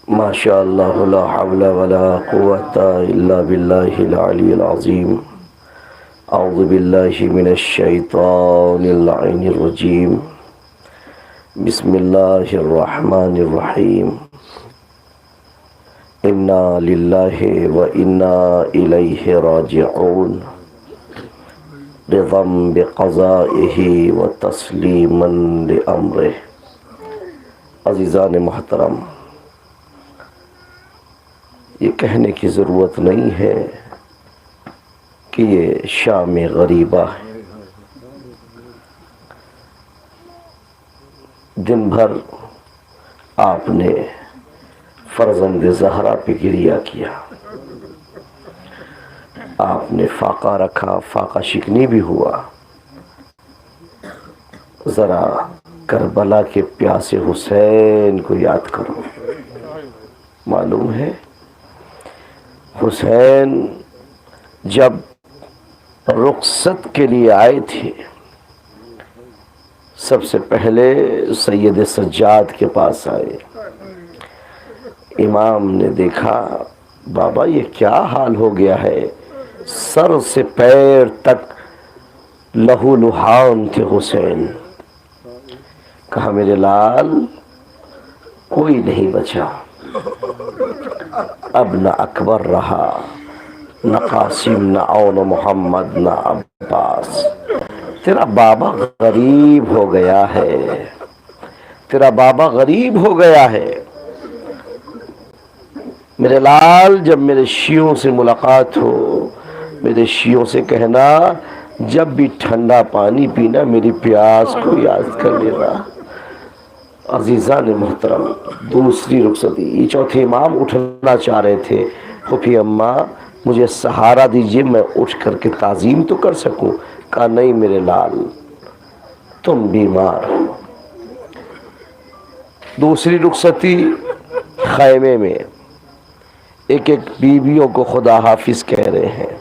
माशा अल्लाह ला हौला वला कुव्वता इल्ला बिल्लाहिल अलिय्यिल अज़ीम। अऊज़ु बिल्लाहि मिनश शैतानिर लाइनिर रजीम। बिस्मिल्लाहिर रहमानिर रहीम। इन्ना लिल्लाहि व इन्ना इलैहि राजिऊन। रिज़म बिक़ज़ाइहि व तस्लीमन लिअम्रिहि। अज़ीज़ान मोहतरम, ये कहने की ज़रूरत नहीं है कि ये शाम गरीबा है। दिन भर आपने फर्जंद ज़हरा पे गिरिया किया, आपने फाका रखा, फाका शिकनी भी हुआ। ज़रा करबला के प्यासे हुसैन को याद करो। मालूम है हुसैन जब रुखसत के लिए आए थे, सबसे पहले सैयद सज्जाद के पास आए। इमाम ने देखा, बाबा ये क्या हाल हो गया है, सर से पैर तक लहू लुहान थे हुसैन। कहा मेरे लाल कोई नहीं बचा, अब न अकबर रहा, न कासिम, न औन मोहम्मद, न अब्बास। तेरा बाबा गरीब हो गया है, तेरा बाबा गरीब हो गया है। मेरे लाल, जब मेरे शियों से मुलाकात हो, मेरे शियों से कहना जब भी ठंडा पानी पीना मेरी प्यास को याद कर लेना। अजीज़ान मोहतरम, दूसरी रुखसती, चौथे इमाम उठना चाह रहे थे। खुफी अम्मा मुझे सहारा दीजिए, मैं उठ करके ताज़ीम तो कर सकूं। कहा नहीं मेरे लाल, तुम बीमार हो। दूसरी रुखसती, खैमे में एक एक बीवियों को खुदा हाफिज कह रहे हैं।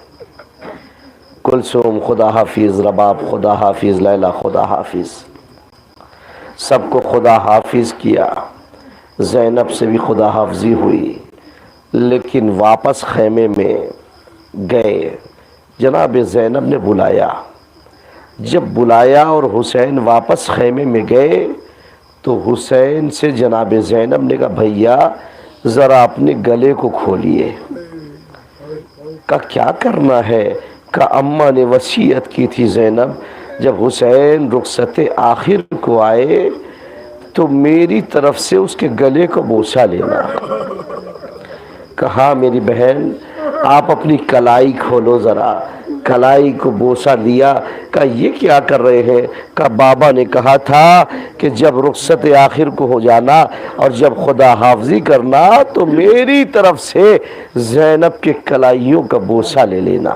कुलसुम खुदा हाफिज, रबाब खुदा हाफिज, लैला खुदा हाफिज, सबको खुदा हाफिज किया। ज़ैनब से भी खुदा हाफजी हुई, लेकिन वापस खैमे में गए। जनाब ज़ैनब ने बुलाया। जब बुलाया और हुसैन वापस खैमे में गए तो हुसैन से जनाब ज़ैनब ने कहा भैया ज़रा अपने गले को खोलिए। का क्या करना है? का अम्मा ने वसीयत की थी ज़ैनब, जब हुसैन रुखसत आखिर को आए तो मेरी तरफ से उसके गले को बोसा लेना। कहा मेरी बहन आप अपनी कलाई खोलो ज़रा। कलाई को बोसा दिया। कहा ये क्या कर रहे हैं? कहा बाबा ने कहा था कि जब रुखसत आखिर को हो जाना और जब खुदा हाफजी करना तो मेरी तरफ से ज़ैनब के कलाइयों का बोसा ले लेना।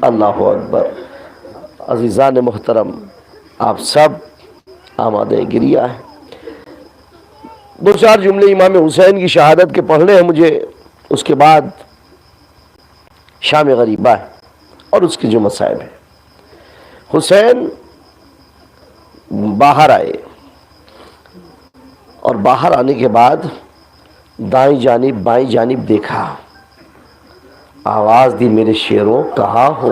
अल्लाह अकबर। अज़ीज़ान मोहतरम, आप सब आमादे गिरिया है। दो चार जुमले इमाम हुसैन की शहादत के पढ़ने हैं मुझे, उसके बाद शाम गरीबा है और उसके जो मसाइब है। हुसैन बाहर आए और बाहर आने के बाद दाईं जानिब बाईं जानिब देखा, आवाज दी मेरे शेरों कहाँ हो?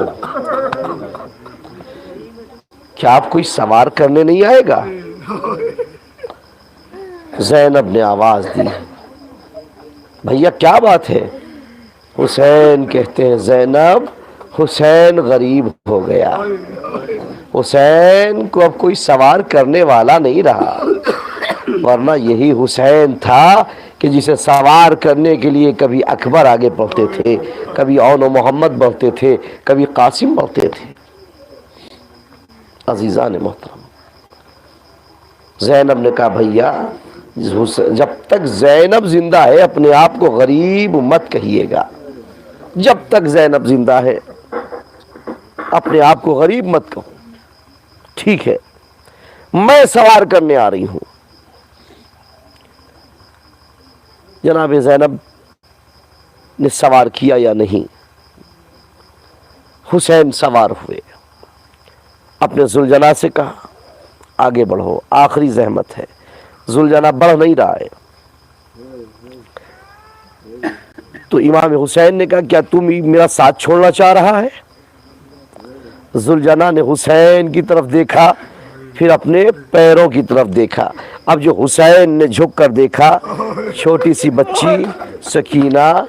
क्या आप कोई सवार करने नहीं आएगा? ज़ैनब ने आवाज दी, भैया क्या बात है? हुसैन कहते हैं ज़ैनब हुसैन गरीब हो गया, हुसैन को अब कोई सवार करने वाला नहीं रहा, वरना यही हुसैन था कि जिसे सवार करने के लिए कभी अकबर आगे बढ़ते थे, कभी औन मोहम्मद बढ़ते थे, कभी कासिम बढ़ते थे। अजीज़ान मोहतरम, ज़ैनब ने कहा भैया जब तक ज़ैनब जिंदा है अपने आप को गरीब मत कहिएगा। जब तक ज़ैनब जिंदा है अपने आप को गरीब मत कहो। ठीक है, मैं सवार करने आ रही हूं। जनाब ज़ैनब ने सवार किया या नहीं, हुसैन सवार हुए अपने जुलजना से कहा आगे बढ़ो, आखिरी जहमत है। जुलजना बढ़ नहीं रहा है। तो इमाम हुसैन ने कहा क्या तुम मेरा साथ छोड़ना चाह रहा है? जुलजना ने हुसैन की तरफ देखा, फिर अपने पैरों की तरफ देखा। अब जो हुसैन ने झुक कर देखा, छोटी सी बच्ची सकीना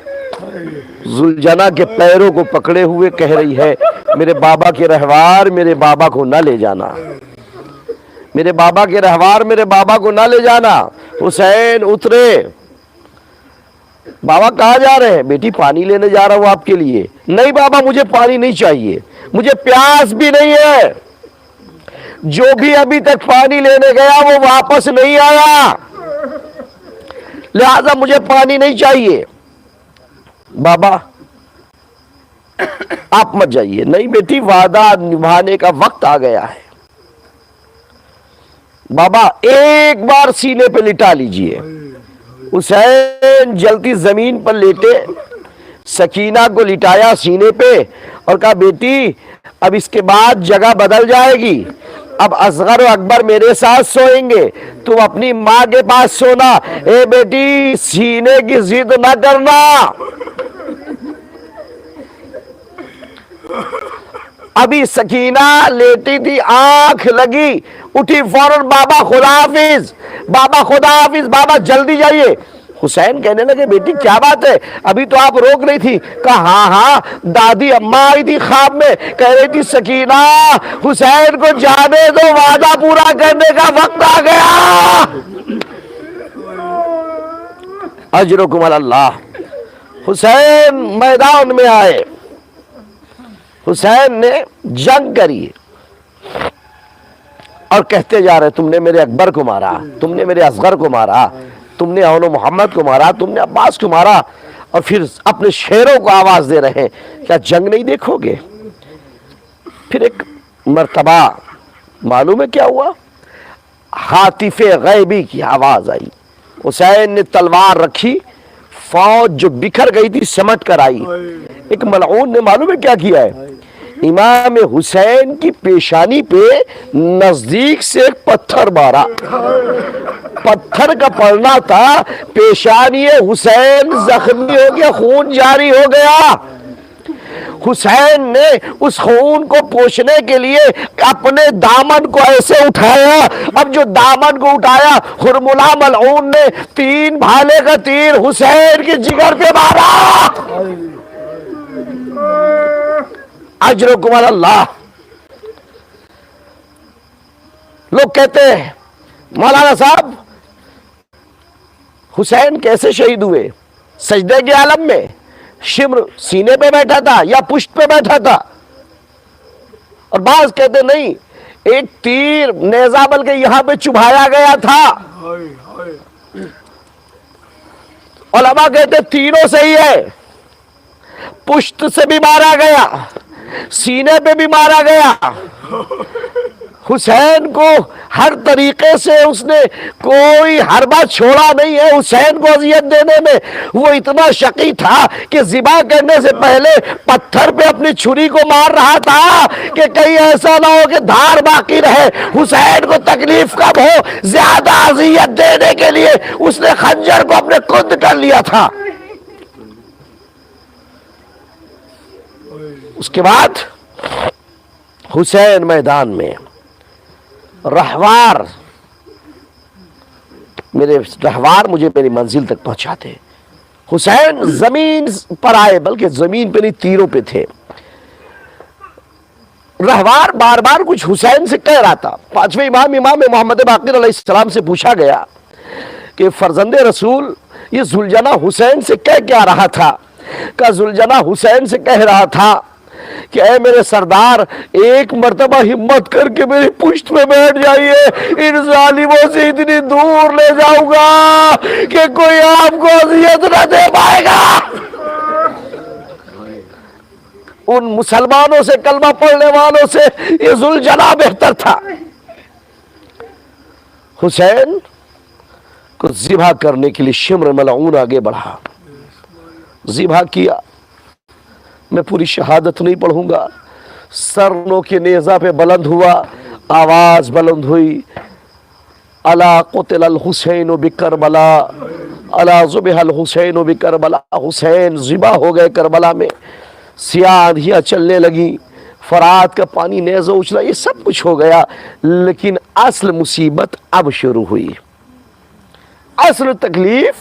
जुलजना के पैरों को पकड़े हुए कह रही है मेरे बाबा के रहवार मेरे बाबा को ना ले जाना, मेरे बाबा के रहवार मेरे बाबा को ना ले जाना। हुसैन उतरे। बाबा कहाँ जा रहे हैं? बेटी पानी लेने जा रहा हूं आपके लिए। नहीं बाबा मुझे पानी नहीं चाहिए, मुझे प्यास भी नहीं है। जो भी अभी तक पानी लेने गया वो वापस नहीं आया, लिहाजा मुझे पानी नहीं चाहिए। बाबा आप मत जाइए। नहीं बेटी वादा निभाने का वक्त आ गया है। बाबा एक बार सीने पे लिटा लीजिए। हुसैन जल्दी जमीन पर लेटे, सकीना को लिटाया सीने पे और कहा बेटी अब इसके बाद जगह बदल जाएगी, अब असगर और अकबर मेरे साथ सोएंगे, तुम अपनी माँ के पास सोना। ए बेटी सीने की जिद ना करना। अभी सकीना लेटी थी, आंख लगी, उठी फौरन बाबा खुदा हाफिज, बाबा खुदा हाफिज, बाबा जल्दी जाइए। हुसैन कहने लगे बेटी क्या बात है, अभी तो आप रोक रही थी। कहा हाँ हाँ दादी अम्मा आई थी ख्वाब में, कह रही थी सकीना हुसैन को जाने दो, वादा पूरा करने का वक्त आ गया। अजरुकुम अल्लाह। हुसैन मैदान में आए। हुसैन ने जंग करी और कहते जा रहे तुमने मेरे अकबर को मारा, तुमने मेरे असगर को मारा, तुमने औनो मोहम्मद को मारा, तुमने अब्बास को मारा, और फिर अपने शेरों को आवाज दे रहे हैं क्या जंग नहीं देखोगे? फिर एक मर्तबा मालूम है क्या हुआ? हातिफे गैबी की आवाज आई। हुसैन ने तलवार रखी, फौज जो बिखर गई थी समट कर आई। एक मलऊन ने मालूम है क्या किया है? इमाम हुसैन की पेशानी पे नजदीक से एक पत्थर मारा। पत्थर का पड़ना था, पेशानी हुसैन जख्मी हो गया, खून जारी हो गया। हुसैन ने उस खून को पोंछने के लिए अपने दामन को ऐसे उठाया। अब जो दामन को उठाया, हुरमुला मलऊन ने 3 भाले का तीर हुसैन के जिगर पे मारा। अजरुकुम अल्लाह। लोग कहते हैं मौलाना साहब हुसैन कैसे शहीद हुए? सजदे के आलम में, शिम्र सीने पे बैठा था या पुष्ट पे बैठा था? और बाज कहते नहीं, एक तीर नेजा बल के यहां पे चुभाया गया था। उलमा कहते तीनों सही है, पुष्ट से भी मारा गया, सीने पे भी मारा गया। हुसैन को हर तरीके से उसने कोई हरबा छोड़ा नहीं है। हुसैन को अजियत देने में वो इतना शकी था कि ज़िबा करने से पहले पत्थर पे अपनी छुरी को मार रहा था कि कहीं ऐसा ना हो कि धार बाकी रहे, हुसैन को तकलीफ कम हो। ज्यादा अजियत देने के लिए उसने खंजर को अपने कुंद कर लिया था। उसके बाद हुसैन मैदान में, रहवार मुझे मेरी मंजिल तक पहुंचाते। हुसैन जमीन पर आए, बल्कि जमीन पे नहीं तीरों पे थे। रहवार बार बार कुछ हुसैन से कह रहा था। 5वें इमाम मोहम्मद बाक़िर अलैहिस्सलाम से पूछा गया कि फर्जंदे रसूल ये जुलजना हुसैन से कह क्या रहा था? का जुलजना हुसैन से कह रहा था कि ऐ मेरे सरदार, एक मर्तबा हिम्मत करके मेरी पुश्त में बैठ जाइए, इन जालिमों से इतनी दूर ले जाऊंगा कि कोई आपको अजियत न दे पाएगा। उन मुसलमानों से, कलमा पढ़ने वालों से ये जुलजना बेहतर था। हुसैन को ज़िबा करने के लिए शिम्र मलऊन आगे बढ़ा, ज़िबा किया। मैं पूरी शहादत नहीं पढ़ूंगा, सरनों के नेजा पे बुलंद हुआ, आवाज बुलंद हुई, अला कुतिल अल हुसैन बिकरबला, अला ज़ुबिहल हुसैन बिकरबला, हुसैन ज़िबा हो गए करबला में। सियाह आंधियाँ चलने लगी, फरात का पानी नेज़ा उछला, ये सब कुछ हो गया। लेकिन असल मुसीबत अब शुरू हुई, असल तकलीफ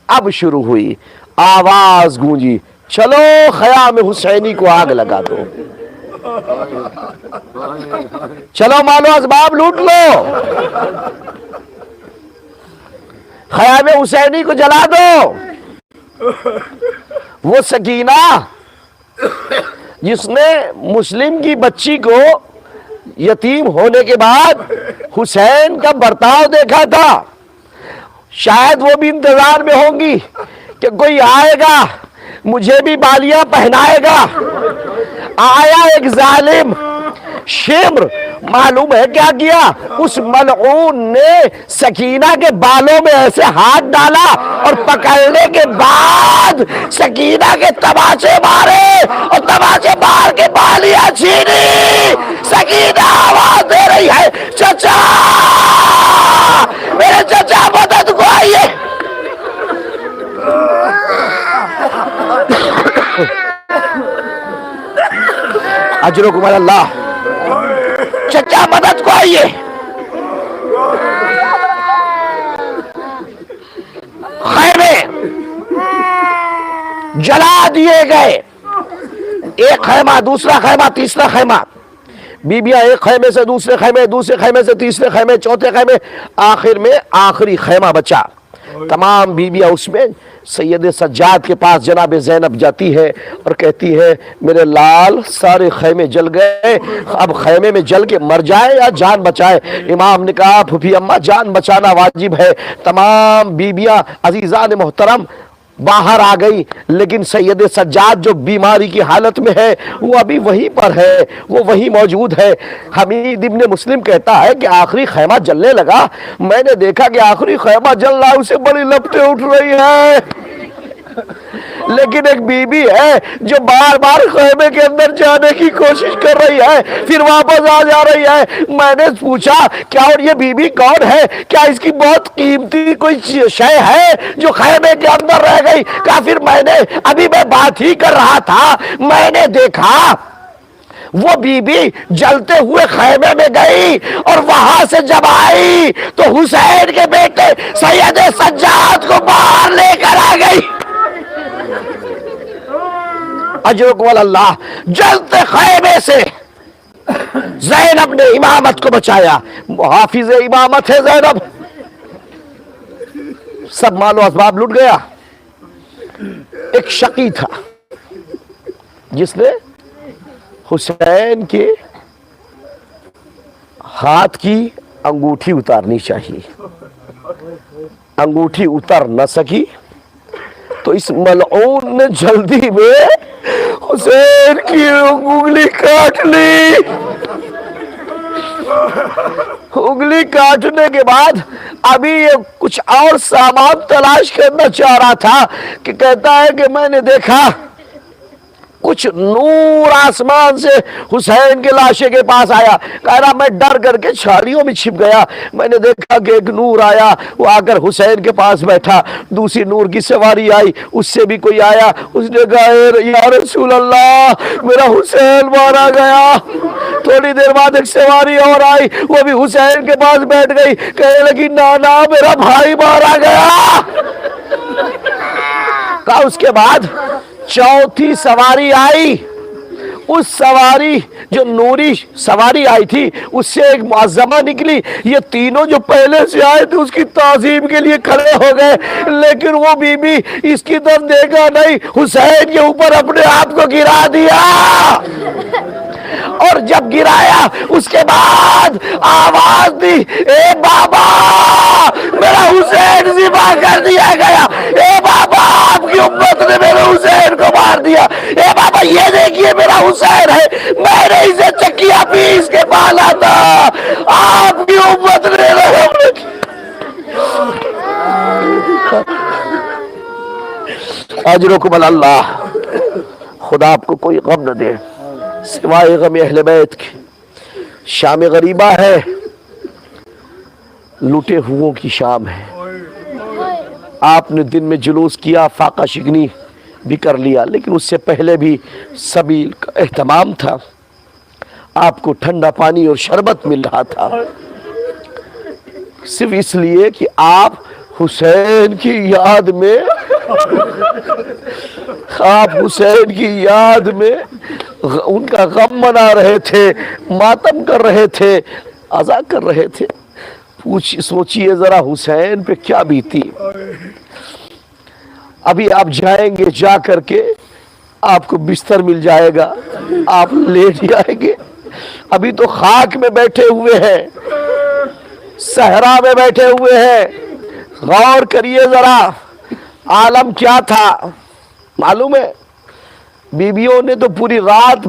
अब शुरू हुई। आवाज गूंजी, चलो ख़याम हुसैनी को आग लगा दो, चलो मालो असबाब लूट लो, ख़याम हुसैनी को जला दो। वो सकीना जिसने मुस्लिम की बच्ची को यतीम होने के बाद हुसैन का बर्ताव देखा था, शायद वो भी इंतजार में होंगी कि कोई आएगा मुझे भी बालियां पहनाएगा। आया एक जालिम शिम्र, मालूम है क्या किया? उस मलऊन ने सकीना के बालों में ऐसे हाथ डाला और पकड़ने के बाद सकीना के तमाचे मारे और तमाचे मार के बालियां छीनी। सकीना आवाज दे रही है, चचा मेरे चचा मदद को आइए। अजरुकुम अल्लाह, चचा मदद को आइए। खैमे जला दिए गए, एक खैमा, दूसरा खैमा, तीसरा खैमा। बीबियां एक खैमे से दूसरे खैमे, दूसरे खैमे से तीसरे खैमे, चौथे खैमे, आखिर में आखिरी खैमा बचा। तमाम बीबियां उसमें सैयद सज्जाद के पास जनाब ज़ैनब जाती है और कहती है, मेरे लाल सारे खैमे जल गए, अब खैमे में जल के मर जाए या जान बचाए। इमाम ने कहा, फूफी अम्मा जान बचाना वाजिब है। तमाम बीबियां अजीज़ान मोहतरम बाहर आ गई, लेकिन सैयद सज्जाद जो बीमारी की हालत में है वो अभी वहीं पर है, वो वहीं मौजूद है। हमीद इब्ने मुस्लिम कहता है कि आखिरी खैमा जलने लगा, मैंने देखा कि आखिरी खैमा जल रहा है, उसे बड़ी लपटें उठ रही है। लेकिन एक बीबी है जो बार बार खैमे के अंदर जाने की कोशिश कर रही है, फिर वापस आ जा रही है। मैंने पूछा, क्या और ये बीबी कौन है? क्या इसकी बहुत कीमती कोई शय है जो खैमे के अंदर रह गई? क्या फिर मैंने अभी मैं बात ही कर रहा था, मैंने देखा वो बीबी जलते हुए खैमे में गई और वहां से जब आई तो हुसैन के बेटे सैयद सज्जाद को बाहर लेकर आ गई। अल्लाह, जलते खैमे से ज़ैनब ने इमामत को बचाया। हाफिज इमामत है ज़ैनब। सब मालो असबाब लुट गया। एक शकी था जिसने हुसैन के हाथ की अंगूठी उतारनी चाहिए, अंगूठी उतर न सकी, तो इस मलऊन ने जल्दी में हुसैन की उंगली काट ली। उंगली काटने के बाद अभी ये कुछ और सामान तलाश करना चाह रहा था कि कहता है कि मैंने देखा कुछ नूर आसमान से हुसैन के लाशे के पास आया। कह रहा मैं डर करके झाड़ियों में छिप गया, मैंने देखा कि एक नूर आया, वो आकर हुसैन के पास बैठा। दूसरी नूर की सवारी आई, उससे भी कोई आया, उसने कहा या रसूल अल्लाह मेरा हुसैन मारा गया। थोड़ी देर बाद एक सवारी और आई, वो भी हुसैन के पास बैठ गई, कहने लगी नाना मेरा भाई मारा गया। कहा उसके बाद चौथी सवारी आई, उस सवारी जो नूरी सवारी आई थी उससे एक मुअज्जमा निकली। ये तीनों जो पहले से आए थे उसकी ताज़ीम के लिए खड़े हो गए, लेकिन वो बीबी इसकी तरफ देखा नहीं, हुसैन के ऊपर अपने आप को गिरा दिया। और जब गिराया उसके बाद आवाज दी, ए बाबा मेरा हुसैन ज़िबा कर दिया गया, ए बाबा आपकी उम्मत ने मेरे हुसैन को मार दिया, ए बाबा ये देखिए मेरा हुसैन है, मैंने इसे चक्किया पीस के पाला था, आपकी उम्मत ने अजरुकुम अल्लाह। खुदा आपको कोई गम न दे। सिवाय गम अहले बैत के। शाम गरीबा है, लूटे हुओं की शाम है। आपने दिन में जुलूस किया, फाका शिकनी भी कर लिया, लेकिन उससे पहले भी सबील का एहतमाम था। आपको ठंडा पानी और शरबत मिल रहा था, सिर्फ इसलिए कि आप हुसैन की याद में उनका गम मना रहे थे, मातम कर रहे थे, अज़ा कर रहे थे। सोचिए जरा हुसैन पे क्या बीती। अभी आप जाएंगे, जा करके आपको बिस्तर मिल जाएगा, आप लेट जाएंगे। अभी तो खाक में बैठे हुए हैं, सहरा में बैठे हुए हैं। गौर करिए जरा, आलम क्या था मालूम है? बीवियों ने तो पूरी रात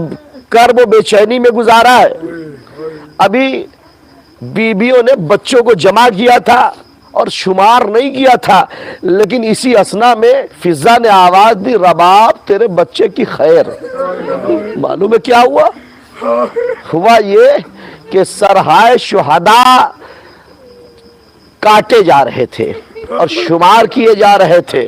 कर्ब बेचैनी में गुजारा है। अभी बीवियों ने बच्चों को जमा किया था और शुमार नहीं किया था, लेकिन इसी असना में फिजा ने आवाज दी, रबाब तेरे बच्चे की खैर। मालूम है क्या हुआ? हुआ ये कि सरहाय शुहदा काटे जा रहे थे और शुमार किए जा रहे थे।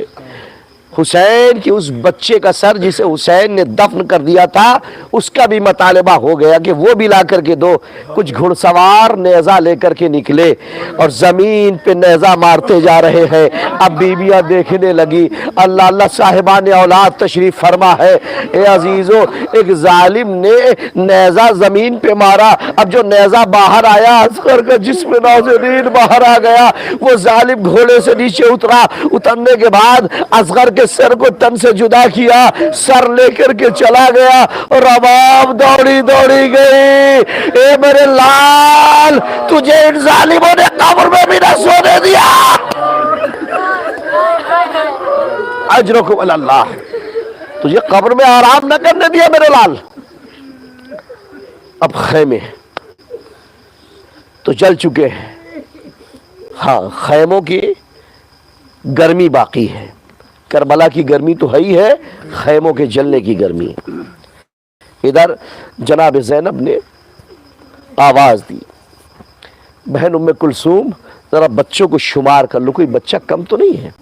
हुसैन की उस बच्चे का सर जिसे हुसैन ने दफन कर दिया था, उसका भी मतालबा हो गया कि वो भी ला करके दो। कुछ घुड़सवार नेजा लेकर के निकले और जमीन पे नेजा मारते जा रहे हैं। अब बीबियां देखने लगी। अल्लाह अल्लाह साहिबान औलाद तशरीफ फरमा है। ए अजीजों, एक जालिम ने नेजा जमीन पे मारा। अब जो नेजा बाहर आया, असगर का जिस्म नाज़रीन बाहर आ गया। वो जालिम घोड़े से नीचे उतरा। उतरने के बाद असगर के सर को तन से जुदा किया, सर लेकर के चला गया और रबाब दौड़ी दौड़ी गई। ए मेरे लाल, तुझे इन जालिमों ने कब्र में भी न सोने दिया। अजरकुम अल्लाह, तुझे कब्र में आराम न करने दिया मेरे लाल। अब खैमे तो जल चुके हैं। हाँ, खैमों की गर्मी बाकी है। करबला की गर्मी तो है ही है, खैमों के जलने की गर्मी। इधर जनाब ज़ैनब ने आवाज दी, बहन उम्मे कुलसूम, जरा बच्चों को शुमार कर लो, कोई बच्चा कम तो नहीं है।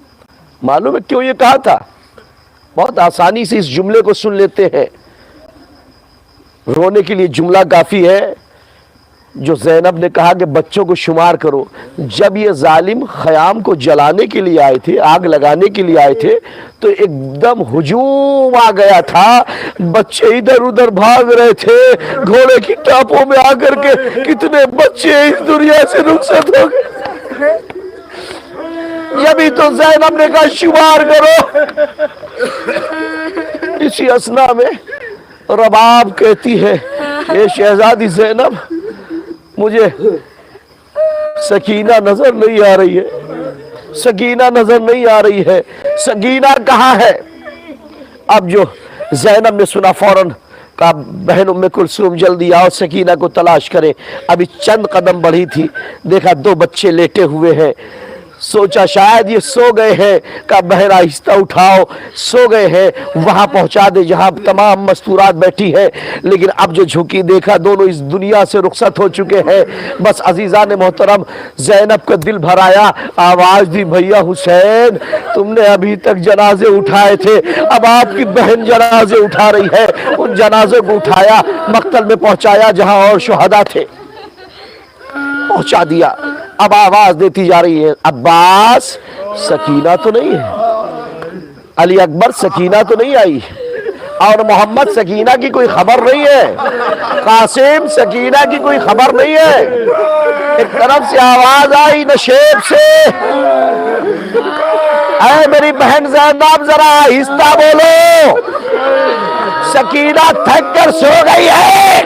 मालूम है क्यों ये कहा था? बहुत आसानी से इस जुमले को सुन लेते हैं। रोने के लिए जुमला काफी है। जो ज़ैनब ने कहा कि बच्चों को शुमार करो, जब ये जालिम ख़याम को जलाने के लिए आए थे, आग लगाने के लिए आए थे, तो एकदम हुजूम आ गया था। बच्चे इधर उधर भाग रहे थे, घोड़े की टापों में आकर के कितने बच्चे इस दुनिया से रुखसत हो गए। यही तो ज़ैनब ने कहा शुमार करो। इसी असना में रबाब कहती है, ये शहजादी ज़ैनब, मुझे सकीना नजर नहीं आ रही है, सकीना नजर नहीं आ रही है, सकीना कहाँ है? अब जो ज़ैनब ने सुना, फौरन कहा, बहन उम्मे कुलसूम जल्दी आओ, सकीना को तलाश करें। अभी चंद कदम बढ़ी थी, देखा दो बच्चे लेटे हुए हैं। सोचा शायद ये सो गए हैं। का बहन आहिस्ता उठाओ, सो गए हैं, वहां पहुंचा दे जहां तमाम मस्तूरात बैठी है। लेकिन अब जो झुकी, देखा दोनों इस दुनिया से रुखसत हो चुके हैं। बस अजीजा ने मोहतरम, ज़ैनब का दिल भर आया, आवाज दी, भैया हुसैन, तुमने अभी तक जनाजे उठाए थे, अब आपकी बहन जनाजे उठा रही है। उन जनाजे को उठाया, मक्तल में पहुंचाया जहां और शुहदा थे, पहुंचा दिया। अब आवाज देती जा रही है, अब्बास, सकीना तो नहीं है, अली अकबर, सकीना तो नहीं आई, और मोहम्मद, सकीना की कोई खबर नहीं है, कासिम, सकीना की कोई खबर नहीं है। एक तरफ से आवाज आई नशेब से, ऐ मेरी बहन ज़ैनब, जरा आहिस्ता बोलो, सकीना थक कर सो गई है।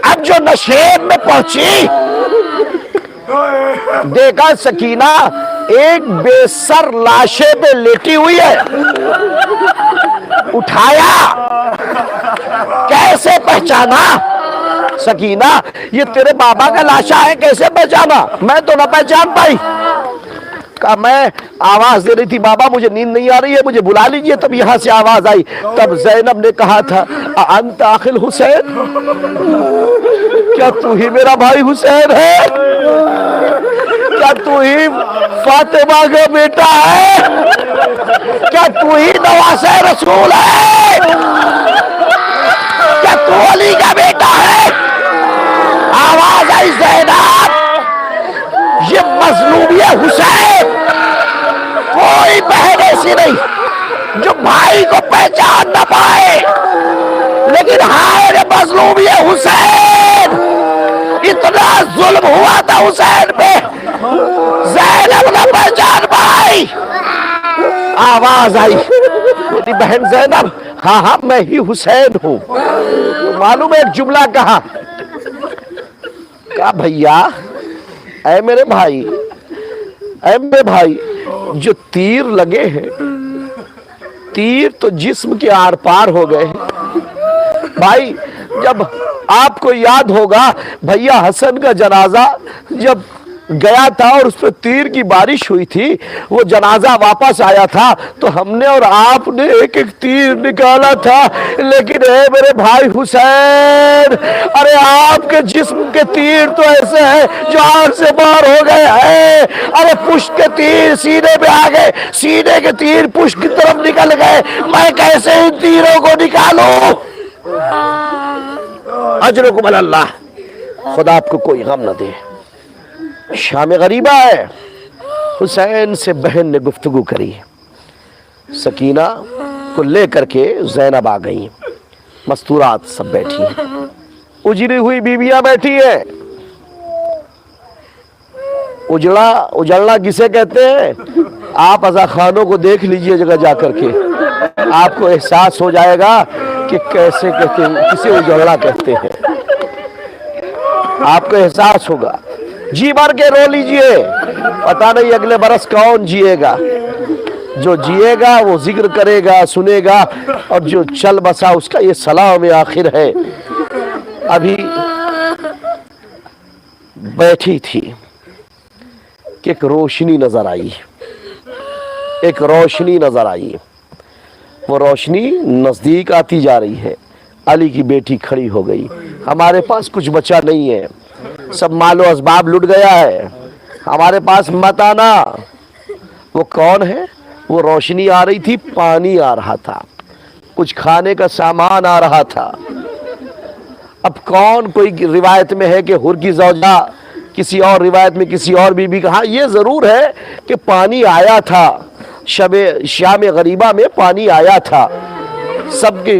अब जो नशेब में पहुंची, देखा सकीना एक बेसर लाशे पे लेटी हुई है। उठाया, कैसे पहचाना? सकीना, ये तेरे बाबा का लाशा है, कैसे पहचाना? मैं तो ना पहचान पाई। कहा मैं आवाज दे रही थी, बाबा मुझे नींद नहीं आ रही है, मुझे बुला लीजिए। तब यहां से आवाज आई। तब जैनब ने कहा था अंत आखिल हुसैन, क्या तू ही मेरा भाई हुसैन है? क्या तू ही फातिमा का बेटा है? क्या तू ही नवासे रसूल है? क्या तू अली का बेटा है? आवाज आई जैनब, ये मजलूमिया हुसैन। कोई बहन ऐसी नहीं जो भाई को पहचान ना पाए, लेकिन हाय रे मजलूमिया हुसैन, इतना जुल्म हुआ था हुसैन पे, जैनब ने पहचान पाई। आवाज आई, मेरी बहन जैनब, हाँ हाँ मैं ही हुसैन हूं। तो मालूम है एक जुमला कहा भैया ऐ मेरे भाई, ऐ मेरे भाई, जो तीर लगे हैं, तीर तो जिस्म के आर पार हो गए हैं भाई। जब आपको याद होगा भैया हसन का जनाजा जब गया था और उस पर तीर की बारिश हुई थी, वो जनाजा वापस आया था तो हमने और आपने एक एक तीर निकाला था। लेकिन है मेरे भाई हुसैन, अरे आपके जिस्म के तीर तो ऐसे हैं जो आंख से बाहर हो गए हैं। अरे पुष्ट के तीर सीने में आ गए, सीने के तीर पुष्ट की तरफ निकल गए। मैं कैसे इन तीरों को निकालूं? अजरुकुम अल्लाह, खुदा आपको कोई गम न दे। शाम गरीबा है, हुसैन से बहन ने गुफ्तगू करी। सकीना को लेकर के जैनब आ गई, मस्तूरात सब बैठी हैं, उजड़ी हुई बीबियां बैठी है। उजड़ना किसे कहते हैं? आप अज़ा खानों को देख लीजिए जगह जाकर के, आपको एहसास हो जाएगा कि कैसे कहते हैं, किसे उजड़ना कहते हैं। आपको एहसास होगा। जी भर के रो लीजिए, पता नहीं अगले बरस कौन जिएगा। जो जिएगा वो जिक्र करेगा, सुनेगा, और जो चल बसा उसका ये सलाम आखिर है। अभी बैठी थी कि एक रोशनी नजर आई, एक रोशनी नजर आई। वो रोशनी नजदीक आती जा रही है। अली की बेटी खड़ी हो गई, हमारे पास कुछ बचा नहीं है, सब मालो असबाब लुट गया है, हमारे पास मत आना। वो कौन है? वो रोशनी आ रही थी, पानी आ रहा था, कुछ खाने का सामान आ रहा था। अब कौन, कोई रिवायत में है कि हुर की ज़ौजा, किसी और रिवायत में किसी और बीबी का। हाँ ये जरूर है कि पानी आया था, शबे शाम गरीबा में पानी आया था। सबके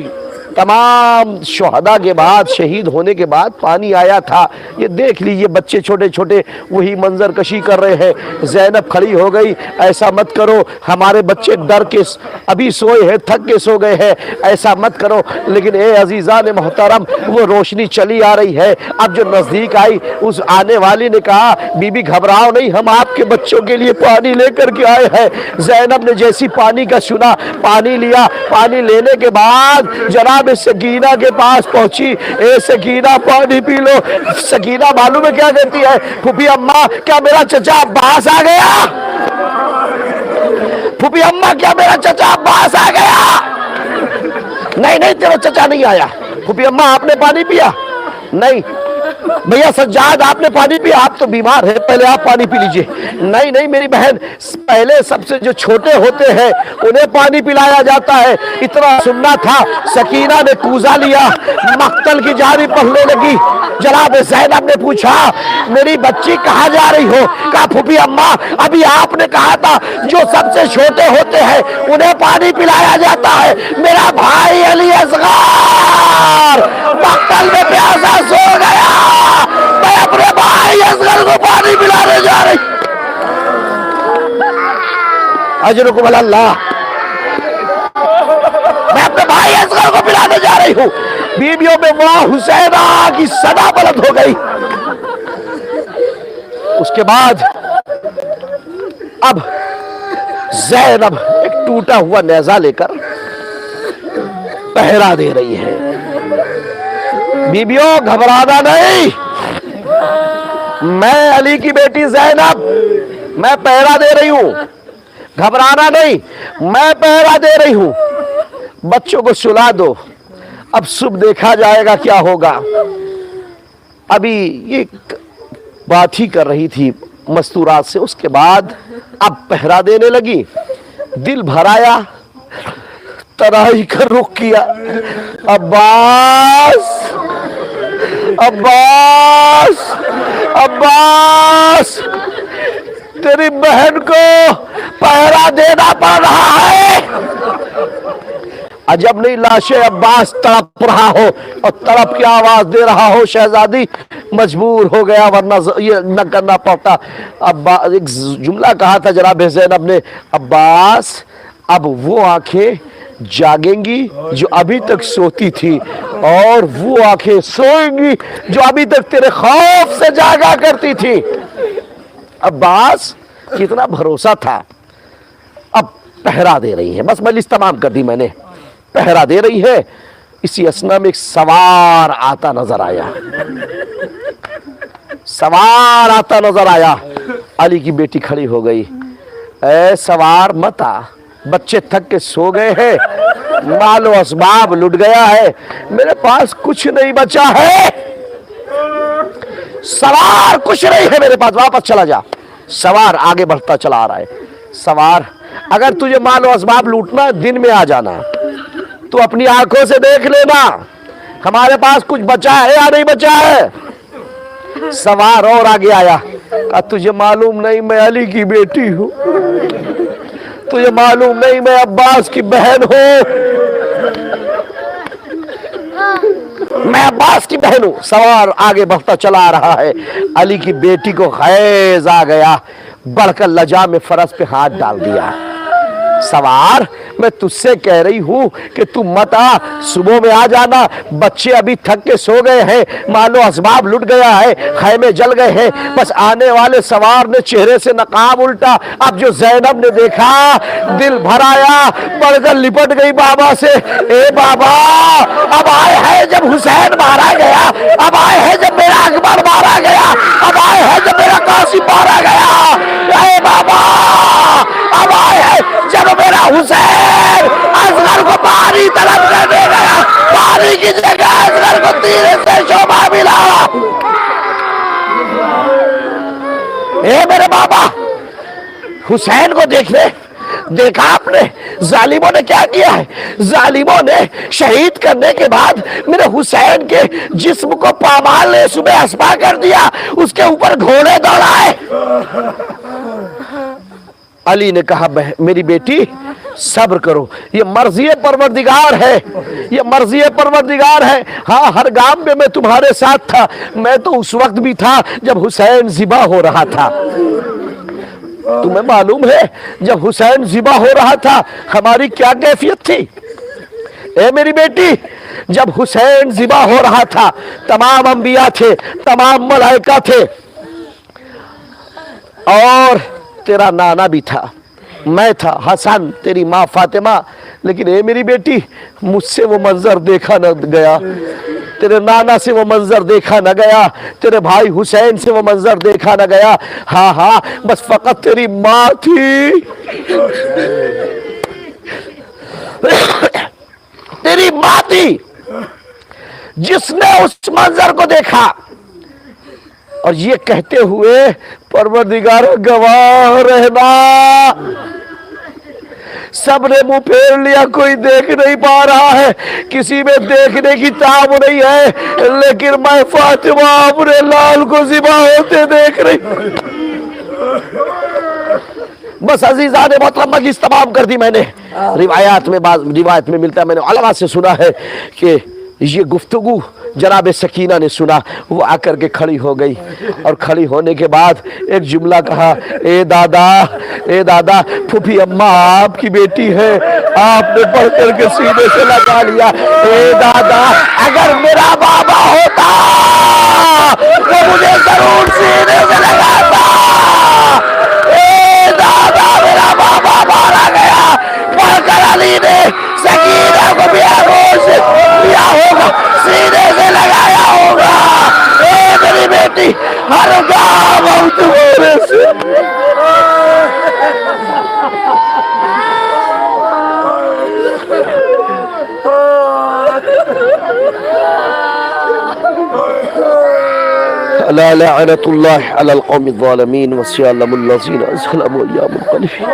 तमाम शुहदा के बाद, शहीद होने के बाद पानी आया था। ये देख लीजिए बच्चे छोटे छोटे वही मंजर कशी कर रहे हैं। जैनब खड़ी हो गई, ऐसा मत करो, हमारे बच्चे डर के अभी सोए हैं, थक के सो गए हैं, ऐसा मत करो। लेकिन ए अजीजा ने मोहतरम, वो रोशनी चली आ रही है। अब जो नजदीक आई, उस आने वाली ने कहा बीबी घबराओ नहीं, हम आपके बच्चों के लिए पानी लेकर के आए हैं। जैनब ने जैसी पानी का सुना, पानी लिया। पानी लेने के बाद जनाब सकीना के पास पहुंची। ए सकीना पानी पी लो। सकीना मालूम है क्या कहती है? फूफी अम्मा क्या मेरा चचा अब्बास आ गया? फूफी अम्मा क्या मेरा चचा अब्बास आ गया? नहीं नहीं तेरा चचा नहीं आया। फूफी अम्मा आपने पानी पिया? नहीं। भैया सज्जाद आपने पानी पिया? आप तो बीमार है, पहले आप पानी पी लीजिए। नहीं नहीं मेरी बहन, पहले सबसे जो छोटे होते हैं उन्हें पानी पिलाया जाता है, इतना सुनना था। सकीना ने कूजा लिया, मक्तल की जारी पढ़ने लगी। जनाब ज़ैनब ने पूछा मेरी बच्ची कहाँ जा रही हो? कहा फूफी अम्मा अभी आपने कहा था जो सबसे छोटे होते हैं उन्हें पानी पिलाया जाता है। मेरा भाई अली असगर मक्तल में प्यासा सो गया, मैं अपने भाई असगर को पानी पिलाने जा रही। अजरुकुम अल्लाह, मैं अपने भाई असगर को पिलाने जा रही हूँ। बीबियों में वाह हुसैना की सदा बुलंद हो गई। उसके बाद अब ज़ैनब एक टूटा हुआ नेजा लेकर पहरा दे रही है। बीबियों घबराना नहीं, मैं अली की बेटी ज़ैनब मैं पहरा दे रही हूं, घबराना नहीं, मैं पहरा दे रही हूं। बच्चों को सुला दो, अब सुबह देखा जाएगा क्या होगा। अभी ये बात ही कर रही थी मस्तूरात से, उसके बाद अब पहरा देने लगी। दिल भराया, तराई का रुख किया। अब्बास, अब्बास, अब्बास, तेरी बहन को पहरा देना पड़ रहा है। अजब नहीं लाशे अब्बास तड़प रहा हो और तड़प की आवाज दे रहा हो। शहजादी मजबूर हो गया, वरना ये न करना पड़ता। अब्बास, एक जुमला कहा था जनाब ज़ैनब ने, अब्बास अब वो आंखें जागेंगी जो अभी तक सोती थी, और वो आंखें सोएंगी जो अभी तक तेरे खौफ से जागा करती थी। अब्बास, कितना भरोसा था। अब पहरा दे रही है, बस मजलिस तमाम कर दी मैंने, पहरा दे रही है। इसी असना में एक सवार आता नजर आया, सवार आता नजर आया। अली की बेटी खड़ी हो गई, ऐ सवार मत आ, बच्चे थक के सो गए हैं, मालो असबाब लुट गया है, मेरे पास कुछ नहीं बचा है। सवार, कुछ नहीं है मेरे पास, वापस चला जा। सवार आगे बढ़ता चला आ रहा है। सवार, अगर तुझे मालो असबाब लूटना दिन में आ जाना, तू अपनी आंखों से देख लेना हमारे पास कुछ बचा है या नहीं बचा है। सवार और आगे आया, कहा तुझे मालूम नहीं मैं अली की बेटी हूं, तुझे मालूम नहीं मैं अब्बास की बहन हूं, मैं अब्बास की बहन हूं। सवार आगे बढ़ता चला रहा है। अली की बेटी को खैज आ गया, बढ़कर लजा में फरस पे हाथ डाल दिया। सवार, मैं तुझसे कह रही हूं कि तू मत आ, सुबह में आ जाना, बच्चे अभी थक के सो गए हैं, मालो असबाब लुट गया है, खैमे जल गए हैं। बस आने वाले सवार ने चेहरे से नकाब उल्टा। अब जो ज़ैनब ने देखा, दिल भराया, बढ़कर लिपट गई बाबा से, ए बाबा, अब आए हैं जब हुसैन मारा गया, अब आए हैं जब मेरा अकबर मारा गया, अब आए हैं जब मेरा कासिम मारा गया, ए बाबा, अब आए हैं जब मेरा हुसैन असगर को पानी तलब करने गया, पानी की जगह असगर को तीर से शोभा मिला। ए मेरे बाबा, हुसैन को देखने देखा आपने जालिमों ने क्या किया है। जालिमों ने शहीद करने के बाद मेरे हुसैन के जिस्म को पामाल ने सुबह अस्पा कर दिया, उसके ऊपर घोड़े दौड़ाए। अली ने कहा, मेरी बेटी सब्र करो, ये मर्जी परवरदिगार है, ये मर्जी परवरदिगार है। हाँ, हर गांव में मैं तुम्हारे साथ था, मैं तो उस वक्त भी था जब हुसैन ज़िबा हो रहा था। तुम्हें मालूम है जब हुसैन ज़िबा हो रहा था हमारी क्या कैफियत थी। ए मेरी बेटी, जब हुसैन ज़िबा हो रहा था तमाम अंबिया थे, तमाम मलाइका थे, और तेरा नाना भी था, मैं था, हसन, तेरी माँ फातिमा। लेकिन ए मेरी बेटी, मुझसे वो मंजर देखा न गया, तेरे नाना से वो मंजर देखा न गया, तेरे भाई हुसैन से वो मंजर देखा न गया। हाँ हाँ, बस फकत तेरी माँ थी, तेरी माँ थी जिसने उस मंजर को देखा। और ये कहते हुए, परवरदिगार गवाह रहना, सबने मुंह फेर लिया, कोई देख नहीं पा रहा है, किसी में देखने की ताब नहीं है, लेकिन मैं फातिमा अपने लाल को ज़िबा होते देख रही। बस अजीजा ने मोहतरम मजलिस तमाम कर दी मैंने। रिवायत में मिलता है, मैंने उलमा से सुना है कि ये गुफ्तगू जनाब सकीना ने सुना, वो आकर के खड़ी हो गई, और खड़ी होने के बाद एक जुमला कहा, ए दादा, फूफी अम्मा आपकी बेटी है, आपने पढ़ करके सीने से लगा लिया। ए दादा, अगर मेरा बाबा होता तो मुझे जरूर सीने से लगाता। ए दादा, मेरा बाबा मारा गया, पढ़कर अली ने सकीना को बेहोश किया होगा, सीने से लगाया होगा। ए मेरी बेटी, हर गाँव तुम्हारे से अला लअनतुल्लाह अलल कौमिज़ ज़ालिमीन वस्सलामुल लज़ीना ज़लमू या मुनक़लिबीन।